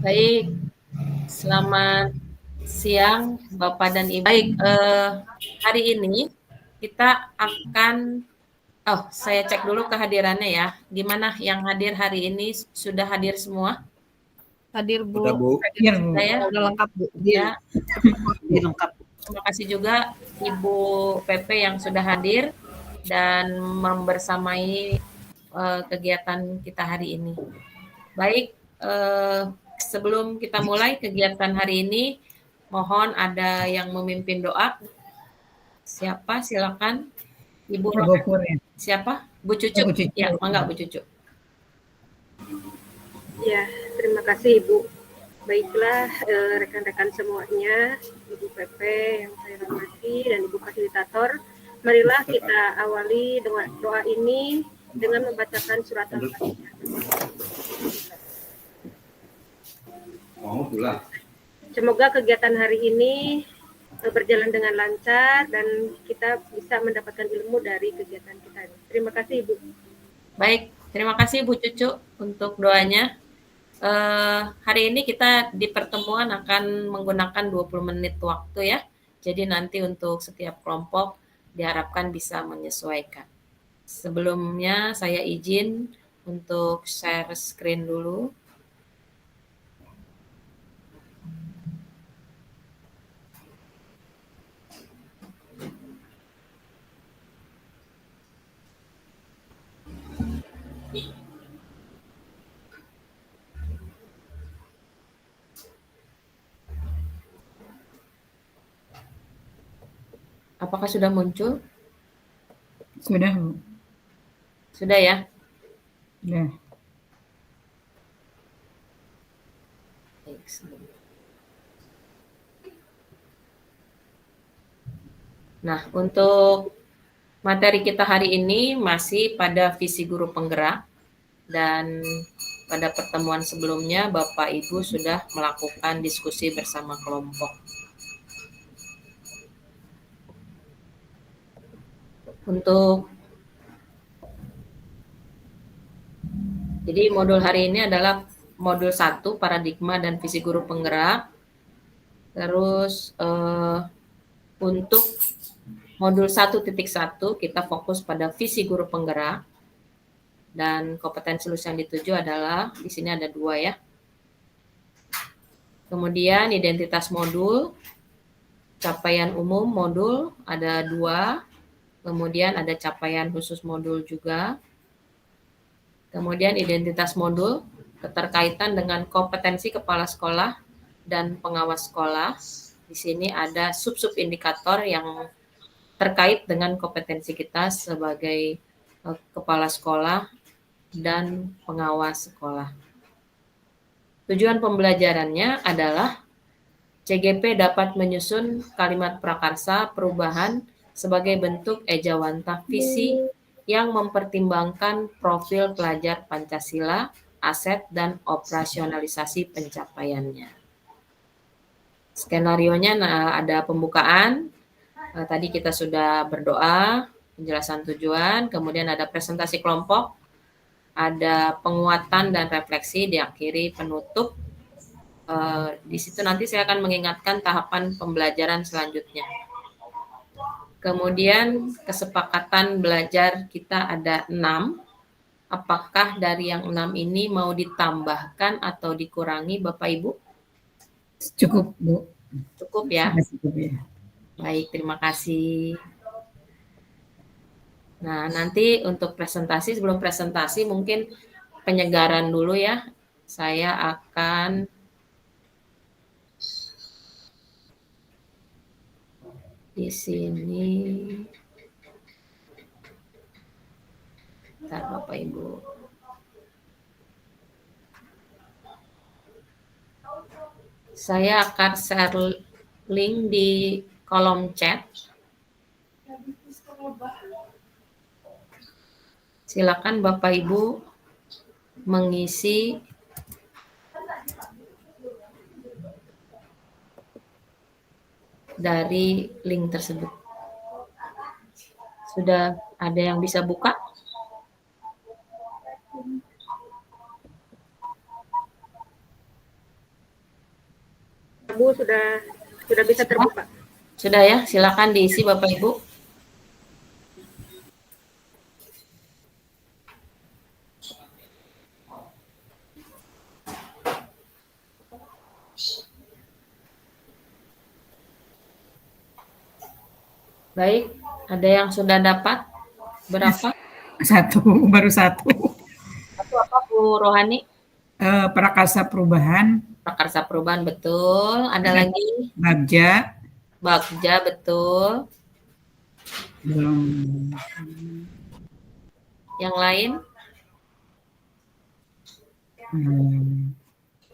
Baik, selamat siang Bapak dan Ibu. Baik, hari ini kita akan saya cek dulu kehadirannya ya. Gimana yang hadir hari ini, sudah hadir semua? Hadir Bu. Udah Bu. Hadir Bu. Saya Udah lengkap Bu. ya. Lengkap. Terima kasih juga Ibu PP yang sudah hadir dan membersamai kegiatan kita hari ini. Baik, sebelum kita mulai kegiatan hari ini, mohon ada yang memimpin doa. Siapa? Silakan. Ibu Rohani. Siapa? Bu Cucu. Bu Cucu. Ya, mangga Bu Cucu. Ya, terima kasih Ibu. Baiklah, rekan-rekan semuanya, Ibu PP yang saya hormati dan Ibu Fasilitator, marilah kita awali dengan doa ini dengan membacakan surat Al-Fatihah. Semoga kegiatan hari ini berjalan dengan lancar dan kita bisa mendapatkan ilmu dari kegiatan kita ini. Terima kasih Ibu. Baik, terima kasih Bu Cucu untuk doanya. Hari ini kita di pertemuan akan menggunakan 20 menit waktu ya. Jadi nanti untuk setiap kelompok diharapkan bisa menyesuaikan. Sebelumnya saya izin untuk share screen dulu. Apakah sudah muncul? Sudah Bu. Sudah ya? Ya. Nah, untuk materi kita hari ini masih pada visi guru penggerak, dan pada pertemuan sebelumnya Bapak Ibu sudah melakukan diskusi bersama kelompok. Jadi modul hari ini adalah modul 1, paradigma dan visi guru penggerak. Terus untuk modul 1.1 kita fokus pada visi guru penggerak, dan kompetensi lulus yang dituju adalah, di sini ada 2 ya. Kemudian identitas modul, capaian umum modul ada 2, kemudian ada capaian khusus modul juga. Kemudian identitas modul, keterkaitan dengan kompetensi kepala sekolah dan pengawas sekolah. Di sini ada sub-sub indikator yang terkait dengan kompetensi kita sebagai kepala sekolah dan pengawas sekolah. Tujuan pembelajarannya adalah CGP dapat menyusun kalimat prakarsa perubahan sebagai bentuk ejawantah visi yang mempertimbangkan profil pelajar Pancasila, aset, dan operasionalisasi pencapaiannya. Skenarionya ada pembukaan, tadi kita sudah berdoa, penjelasan tujuan, kemudian ada presentasi kelompok, ada penguatan dan refleksi, diakhiri penutup. Di situ nanti saya akan mengingatkan tahapan pembelajaran selanjutnya. Kemudian kesepakatan belajar kita ada 6. Apakah dari yang 6 ini mau ditambahkan atau dikurangi Bapak Ibu? Cukup Bu. Cukup ya? Cukup ya. Baik, terima kasih. Nah, nanti untuk presentasi, sebelum presentasi mungkin penyegaran dulu ya. Saya akan di sini. Bentar Bapak Ibu. Saya akan share link di kolom chat. Silakan Bapak Ibu mengisi dari link tersebut. Sudah ada yang bisa buka? Bu sudah bisa terbuka. Sudah ya, silakan diisi Bapak Ibu. Baik, ada yang sudah dapat? Berapa? Satu, baru satu. Satu apa Bu Rohani? Prakarsa Perubahan, Prakarsa Perubahan, betul. Ada lagi? Bagja, Bagja, betul. belum. Yang lain?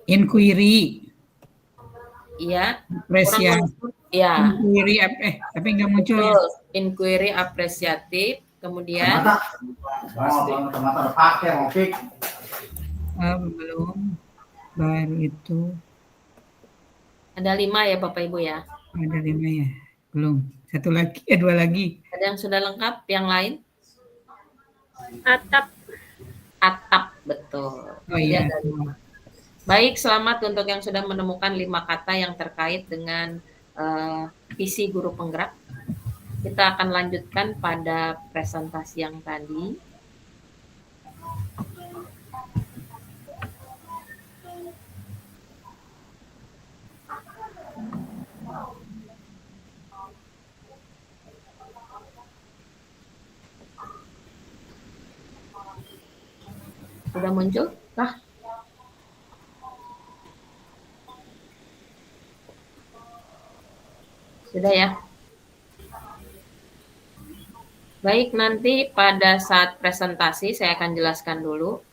Inquiry, Iya. apresiasi. Ya, Inquiry, tapi nggak muncul ya. betul. Inquiry apresiatif. Kemudian Belum, baru itu ada 5 ya Bapak Ibu ya. ada 5 ya, belum. Satu lagi, 2 lagi. Ada yang sudah lengkap? Yang lain? Atap, betul. Oh iya. Ada 5. Baik, selamat untuk yang sudah menemukan 5 kata yang terkait dengan visi guru penggerak. Kita akan lanjutkan pada presentasi yang tadi. Sudah muncul kah? Sudah ya? Baik, nanti pada saat presentasi saya akan jelaskan dulu.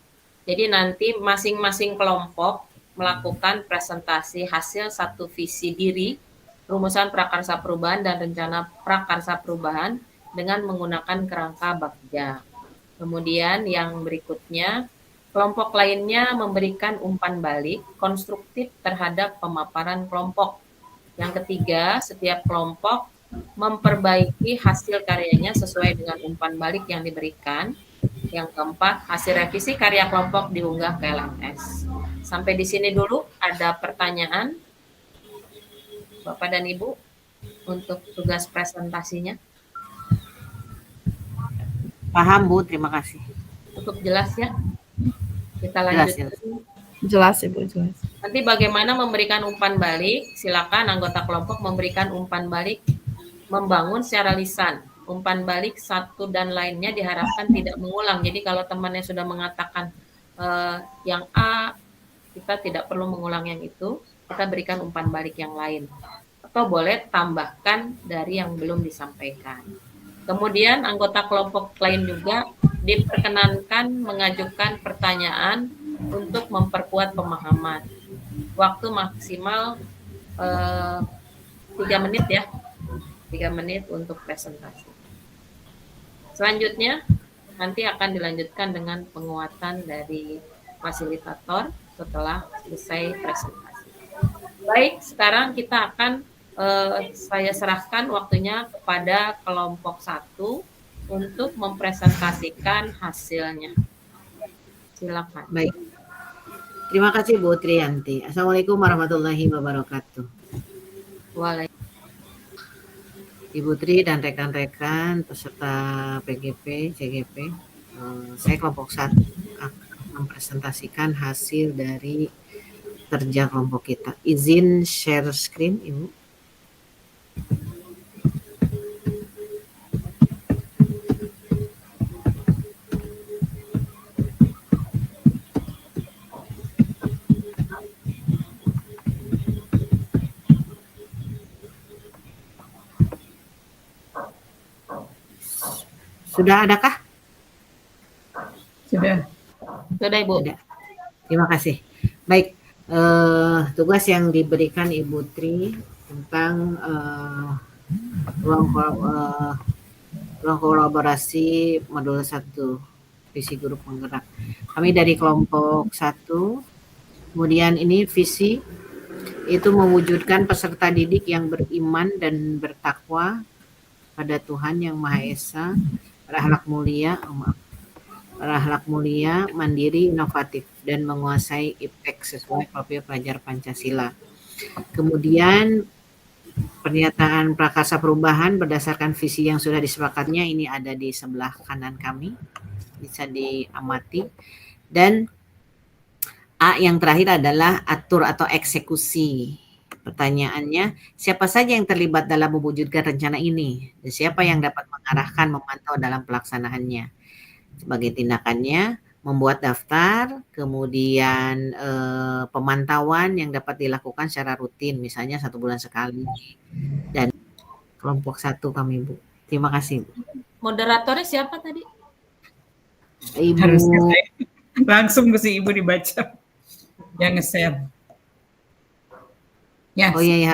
Jadi nanti masing-masing kelompok melakukan presentasi hasil satu visi diri, rumusan prakarsa perubahan dan rencana prakarsa perubahan dengan menggunakan kerangka Bagja. Kemudian yang berikutnya, kelompok lainnya memberikan umpan balik konstruktif terhadap pemaparan kelompok. Yang ketiga, setiap kelompok memperbaiki hasil karyanya sesuai dengan umpan balik yang diberikan. Yang keempat, hasil revisi karya kelompok diunggah ke LMS. Sampai di sini dulu. Ada pertanyaan Bapak dan Ibu untuk tugas presentasinya? Paham Bu, terima kasih. Cukup jelas ya? Kita lanjut. Jelas Ibu, jelas. Nanti bagaimana memberikan umpan balik? Silakan anggota kelompok memberikan umpan balik membangun secara lisan. Umpan balik satu dan lainnya diharapkan tidak mengulang. Jadi kalau temannya sudah mengatakan yang A, kita tidak perlu mengulang yang itu, kita berikan umpan balik yang lain. Atau boleh tambahkan dari yang belum disampaikan. Kemudian anggota kelompok lain juga diperkenankan mengajukan pertanyaan untuk memperkuat pemahaman. Waktu maksimal 3 menit ya. 3 menit untuk presentasi. Selanjutnya, nanti akan dilanjutkan dengan penguatan dari fasilitator setelah selesai presentasi. Baik, sekarang kita akan, saya serahkan waktunya kepada kelompok 1 untuk mempresentasikan hasilnya. Silakan. Baik. Terima kasih Bu Triyanti. Assalamualaikum warahmatullahi wabarakatuh. Waalaikumsalam. Ibu Tri dan rekan-rekan peserta PGP, CGP, saya kelompok 1 akan mempresentasikan hasil dari kerja kelompok kita. Izin share screen, Ibu. Sudah adakah? Sudah. Sudah Ibu. Sudah. Terima kasih. Baik, tugas yang diberikan Ibu Tri tentang ruang kolaborasi modul 1 visi guru penggerak. Kami dari kelompok 1, kemudian ini visi itu mewujudkan peserta didik yang beriman dan bertakwa pada Tuhan Yang Maha Esa, berakhlak mulia, mandiri, inovatif, dan menguasai IPTEK sesuai profil pelajar Pancasila. Kemudian pernyataan prakarsa perubahan berdasarkan visi yang sudah disepakatnya ini ada di sebelah kanan kami, bisa diamati. Dan A yang terakhir adalah atur atau eksekusi. Pertanyaannya, siapa saja yang terlibat dalam mewujudkan rencana ini? Dan siapa yang dapat mengarahkan, memantau dalam pelaksanaannya? Sebagai tindakannya, membuat daftar, kemudian pemantauan yang dapat dilakukan secara rutin, misalnya 1 bulan sekali. Dan kelompok 1 kami, Bu. Terima kasih, Bu. Moderatornya siapa tadi? Ibu. Harusnya saya langsung ke si Ibu dibaca yang nge-share. Ya, Oh iya ya.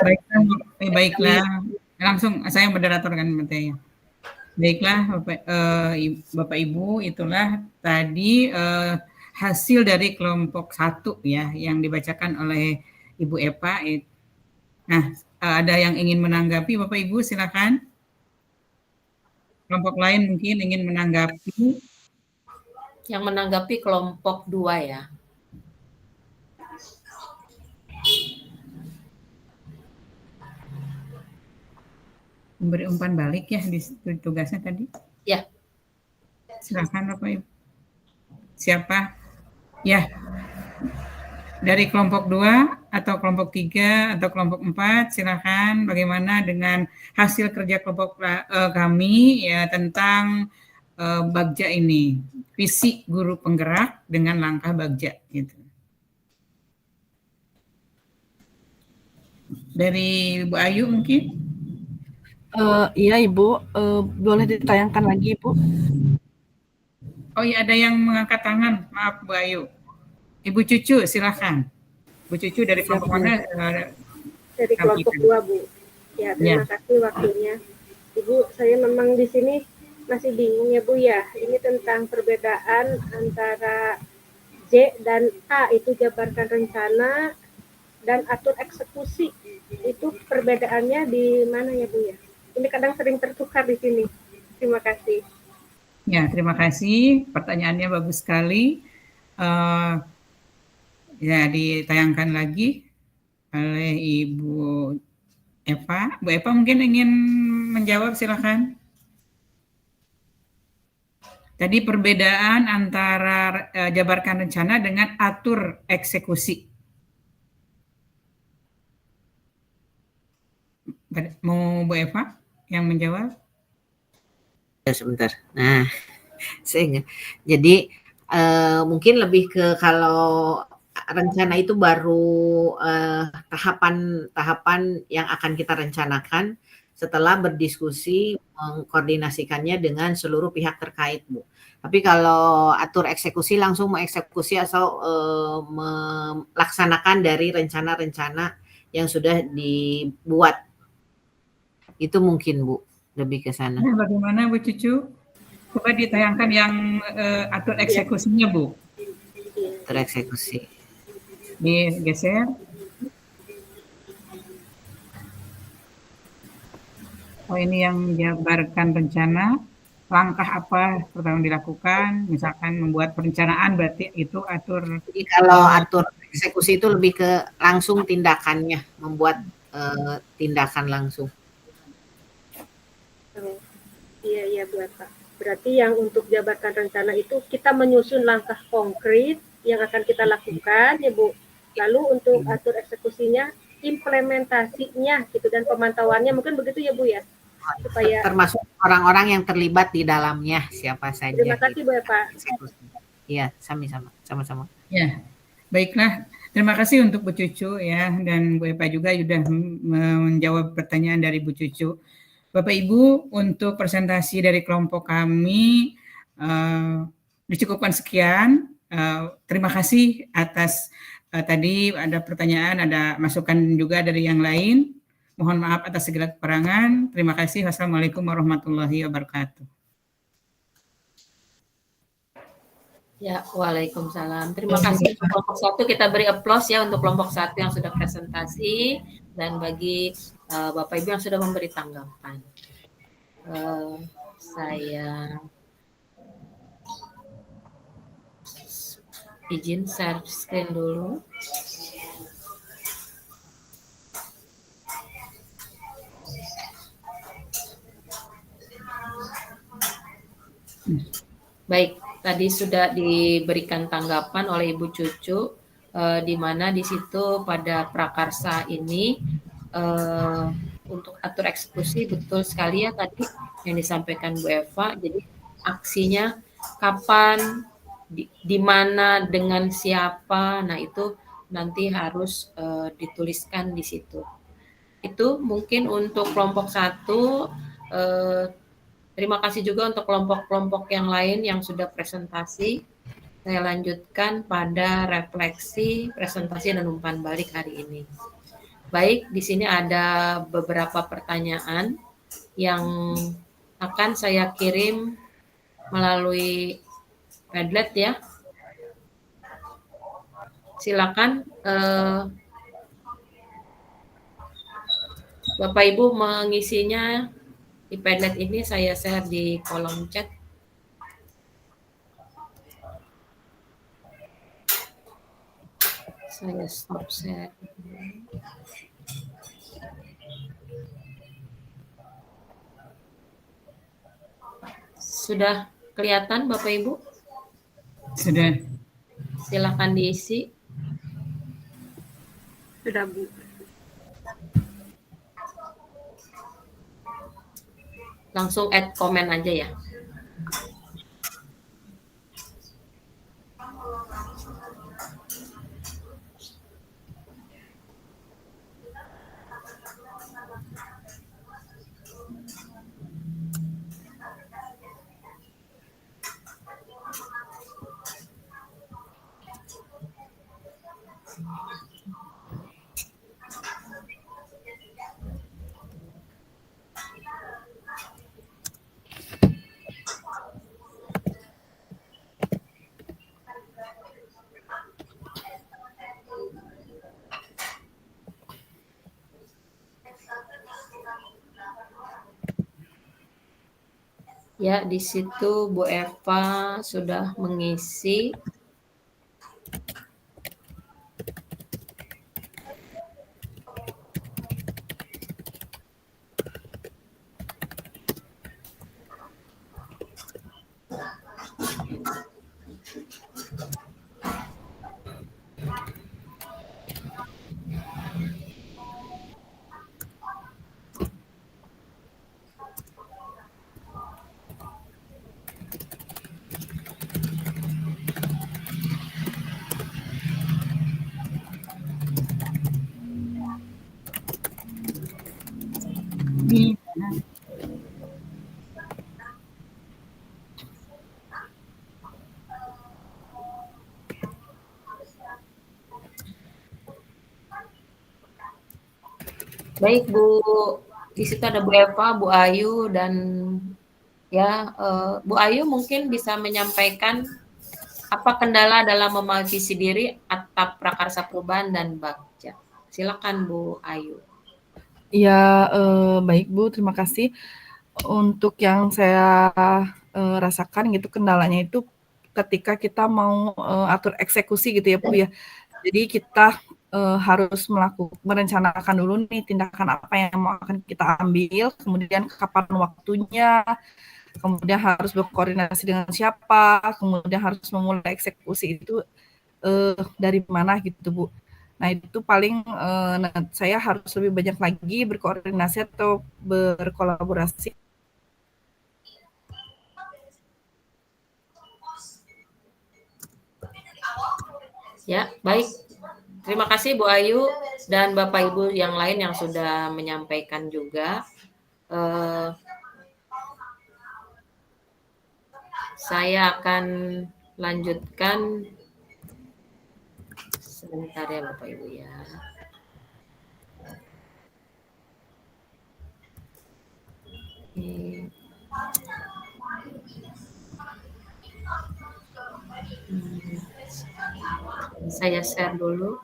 baiklah. Langsung saya moderator kan matanya. Baiklah Bapak Ibu, itulah tadi hasil dari kelompok 1 ya yang dibacakan oleh Ibu Eva. Nah, ada yang ingin menanggapi Bapak Ibu, silakan. Kelompok lain mungkin ingin menanggapi. Yang menanggapi kelompok 2 ya. Memberi umpan balik ya di tugasnya tadi. Ya. Silakan Bapak Ibu. Siapa? Ya. Dari kelompok 2 atau kelompok 3 atau kelompok 4, silakan bagaimana dengan hasil kerja kelompok kami ya tentang Bagja ini, visi guru penggerak dengan langkah Bagja gitu. Dari Bu Ayu mungkin? Iya Ibu, boleh ditayangkan lagi Ibu? Oh iya, ada yang mengangkat tangan, maaf Bu Ayu. Ibu Cucu silakan. Bu Cucu dari kelompok mana? Dari kelompok 2, Bu. Ya, terima kasih waktunya. Ibu, saya memang di sini masih bingung ya Bu ya. Ini tentang perbedaan antara J dan A, itu jabarkan rencana, dan atur eksekusi. Itu perbedaannya di mana ya Bu ya? Ini kadang sering tertukar di sini. Terima kasih. Ya, terima kasih. Pertanyaannya bagus sekali. Ya, ditayangkan lagi oleh Ibu Eva. Bu Eva mungkin ingin menjawab, silakan. Tadi perbedaan antara jabarkan rencana dengan atur eksekusi. Mau Bu Eva yang menjawab? Ya, sebentar. Nah, jadi mungkin lebih ke kalau rencana itu baru tahapan yang akan kita rencanakan setelah berdiskusi mengkoordinasikannya dengan seluruh pihak terkait, Bu. Tapi kalau atur eksekusi langsung mengeksekusi atau melaksanakan dari rencana-rencana yang sudah dibuat. Itu mungkin, Bu, lebih ke sana. Nah, bagaimana Bu Cucu? Coba ditayangkan yang atur eksekusinya, Bu. Atur eksekusi. Digeser. Oh, ini yang jabarkan rencana. Langkah apa pertama dilakukan? Misalkan membuat perencanaan, berarti itu atur. Jadi kalau atur eksekusi itu lebih ke langsung tindakannya, membuat tindakan langsung. Iya Bu Eva. Berarti yang untuk jabarkan rencana itu kita menyusun langkah konkret yang akan kita lakukan ya Bu. Lalu untuk atur eksekusinya, implementasinya gitu dan pemantauannya mungkin begitu ya Bu ya. Supaya termasuk orang-orang yang terlibat di dalamnya siapa saja. Terima kasih Bu Eva. Iya, sama-sama. Ya, baiklah. Terima kasih untuk Bu Cucu ya, dan Bu Eva juga sudah menjawab pertanyaan dari Bu Cucu. Bapak Ibu, untuk presentasi dari kelompok kami dicukupkan sekian. Terima kasih atas tadi ada pertanyaan, ada masukan juga dari yang lain. Mohon maaf atas segala kekurangan. Terima kasih. Wassalamualaikum warahmatullahi wabarakatuh. Ya, waalaikumsalam. Terima kasih untuk kelompok 1. Kita beri aplaus ya untuk kelompok 1 yang sudah presentasi dan bagi Bapak Ibu yang sudah memberi tanggapan. Saya izin share screen dulu. Baik, tadi sudah diberikan tanggapan oleh Ibu Cucu, di mana di situ pada prakarsa ini untuk atur eksekusi betul sekali ya tadi yang disampaikan Bu Eva. Jadi aksinya kapan, di mana, dengan siapa, nah itu nanti harus dituliskan di situ. Itu mungkin untuk kelompok 1. Terima kasih juga untuk kelompok-kelompok yang lain yang sudah presentasi. Saya lanjutkan pada refleksi, presentasi, dan umpan balik hari ini. Baik, di sini ada beberapa pertanyaan yang akan saya kirim melalui Padlet ya. Silakan Bapak Ibu mengisinya di Padlet ini, saya share di kolom chat. Saya stop share. Sudah kelihatan Bapak Ibu? Sudah. Silakan diisi. Sudah, Bu. Langsung add komen aja ya. Ya, di situ Bu Eva sudah mengisi. Di Baik Bu, di situ ada Bu Eva, Bu Ayu, dan ya Bu Ayu mungkin bisa menyampaikan apa kendala dalam memahami visi diri, atap prakarsa perubahan, dan bagja. Silakan Bu Ayu. Ya, baik Bu, terima kasih. Untuk yang saya rasakan gitu kendalanya itu ketika kita mau atur eksekusi gitu ya Bu ya. Jadi kita harus merencanakan dulu nih tindakan apa yang mau akan kita ambil, kemudian kapan waktunya, kemudian harus berkoordinasi dengan siapa, kemudian harus memulai eksekusi itu dari mana gitu Bu. Nah itu paling saya harus lebih banyak lagi berkoordinasi atau berkolaborasi. Ya, baik. Terima kasih Bu Ayu dan Bapak Ibu yang lain yang sudah menyampaikan juga. Saya akan lanjutkan sebentar ya Bapak Ibu ya. Saya share dulu.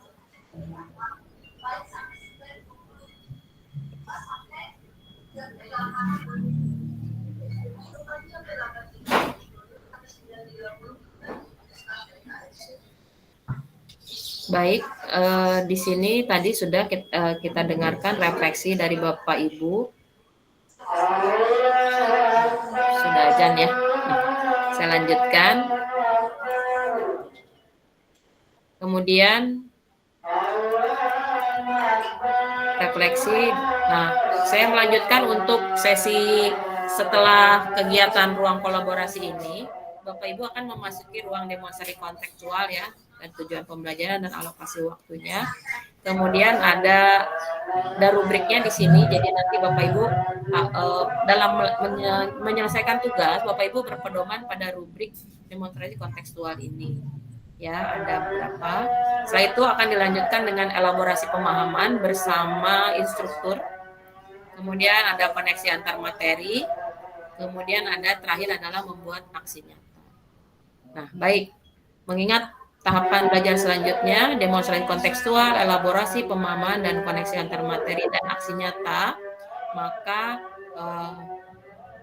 Baik, di sini tadi sudah kita dengarkan refleksi dari Bapak Ibu. Sudah azan ya. lanjutkan. Kemudian refleksi. Nah, saya melanjutkan untuk sesi setelah kegiatan ruang kolaborasi ini. Bapak Ibu akan memasuki ruang demonstrasi kontekstual ya, dan tujuan pembelajaran dan alokasi waktunya. Kemudian ada rubriknya di sini. Jadi nanti Bapak Ibu dalam menyelesaikan tugas, Bapak Ibu berpedoman pada rubrik demonstrasi kontekstual ini. Ya, ada beberapa. Setelah itu akan dilanjutkan dengan elaborasi pemahaman bersama instruktur. Kemudian ada koneksi antar materi. Kemudian ada terakhir adalah membuat aksi nyata. Nah, baik. Mengingat tahapan belajar selanjutnya, demonstrasi kontekstual, elaborasi pemahaman, dan koneksi antar materi dan aksi nyata, maka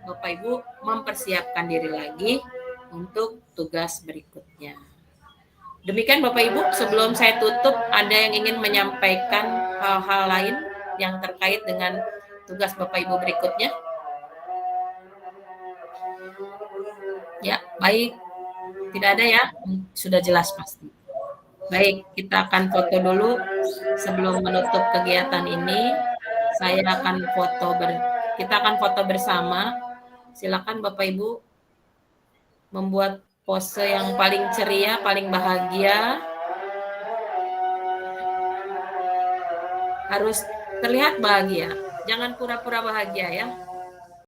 Bapak Ibu mempersiapkan diri lagi untuk tugas berikutnya. Demikian Bapak Ibu, sebelum saya tutup, ada yang ingin menyampaikan hal-hal lain yang terkait dengan tugas Bapak Ibu berikutnya? Ya, baik. Tidak ada ya? Sudah jelas pasti. Baik, kita akan foto dulu sebelum menutup kegiatan ini. Kita akan foto bersama. Silakan Bapak Ibu membuat pose yang paling ceria, paling bahagia. Harus terlihat bahagia. Jangan pura-pura bahagia ya.